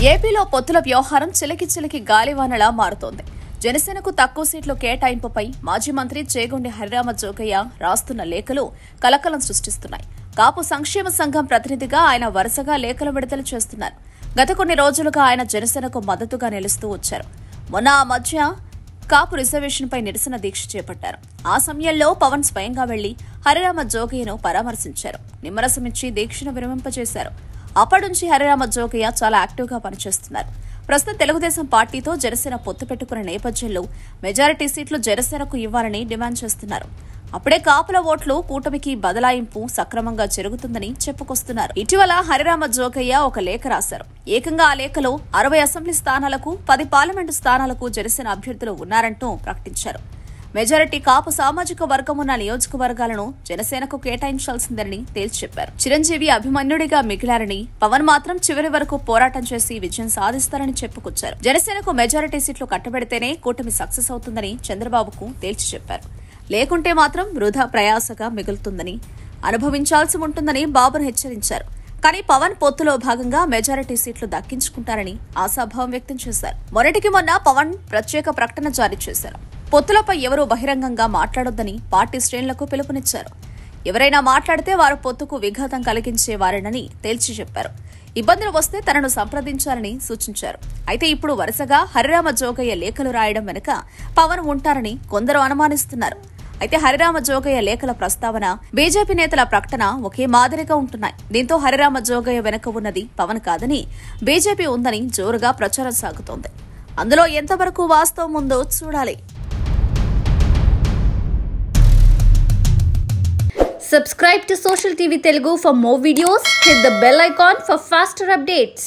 ఏపీలో పొత్తుల వ్యవహారం చిలికి గాలివానలా మారుతోంది. జనసేనకు తక్కువ సీట్లు కేటాయింపుపై మాజీ మంత్రి చేగొండి హరిరామ జోగయ్య రాస్తున్న లేఖలు కలకలం సృష్టిస్తున్నాయి. కాపు సంక్షేమ సంఘం ప్రతినిధిగా ఆయన వరుసగా లేఖలు విడుదల చేస్తున్నారు. గత కొన్ని రోజులుగా ఆయన జనసేనకు మద్దతుగా నిలుస్తూ వచ్చారు. మొన్న ఆ మధ్య కాపు రిజర్వేషన్పై నిరసన దీక్ష చేపట్టారు. ఆ సమయంలో పవన్ స్వయంగా వెళ్లి హరిరామ జోగయ్యను పరామర్శించారు. నిమ్మరసమిచ్చి దీక్షను విరమింపజేశారు. అప్పటి నుంచి హరిరామ జోగయ్య చాలా యాక్టివ్గా పనిచేస్తున్నారు. ప్రస్తుతం తెలుగుదేశం పార్టీతో జనసేన పొత్తు పెట్టుకున్న నేపథ్యంలో మెజారిటీ సీట్లు జనసేనకు ఇవ్వాలని డిమాండ్ చేస్తున్నారు. అప్పుడే కాపుల ఓట్లు కూటమికి బదలాయింపు సక్రమంగా జరుగుతుందని చెప్పుకొస్తున్నారు. ఇటీవల హరిరామ జోగయ్య ఒక లేఖ రాశారు. ఏకంగా ఆ లేఖలో 60 అసెంబ్లీ స్థానాలకు 10 పార్లమెంటు స్థానాలకు జనసేన అభ్యర్థులు ఉన్నారంటూ ప్రకటించారు. మెజారిటీ కాపు సామాజిక వర్గం ఉన్న నియోజకవర్గాలను జనసేనకు కేటాయించాల్సిందని తేల్చి చెప్పారు. చిరంజీవి అభిమన్యుడిగా మిగిలారని, పవన్ మాత్రం చివరి వరకు పోరాటం చేసి విజయం సాధిస్తారని చెప్పుకొచ్చారు. జనసేనకు మెజారిటీ సీట్లు కట్టబెడితేనే కూటమి సక్సెస్ అవుతుందని చంద్రబాబుకు తేల్చి చెప్పారు. లేకుంటే మాత్రం వృధా ప్రయాసగా మిగులుతుందని, అనుభవించాల్సి ఉంటుందని బాబును హెచ్చరించారు. కానీ పవన్ పొత్తులో భాగంగా మెజారిటీ సీట్లు దక్కించుకుంటారని ఆశాభావం వ్యక్తం చేశారు. మొన్నటికి మొన్న పవన్ ప్రత్యేక ప్రకటన జారీ చేశారు. పొత్తులపై ఎవరూ బహిరంగంగా మాట్లాడొద్దని పార్టీ శ్రేణులకు పిలుపునిచ్చారు. ఎవరైనా మాట్లాడితే వారు పొత్తుకు విఘాతం కలిగించేవారేనని తేల్చి చెప్పారు. ఇబ్బందులు వస్తే తనను సంప్రదించాలని సూచించారు. అయితే ఇప్పుడు వరుసగా హరిరామ జోగయ్య లేఖలు రాయడం వెనుక పవన్ ఉంటారని కొందరు అనుమానిస్తున్నారు. అయితే హరిరామ జోగయ్య లేఖల ప్రస్తావన, బీజేపీ నేతల ప్రకటన ఒకే మాదిరిగా ఉంటున్నాయి. దీంతో హరిరామ జోగయ్య వెనుక ఉన్నది పవన్ కాదని బీజేపీ ఉందని జోరుగా ప్రచారం సాగుతోంది. అందులో ఎంతవరకు వాస్తవం ఉందో చూడాలి. Subscribe to Social TV Telugu for more videos. Hit the bell icon for faster updates.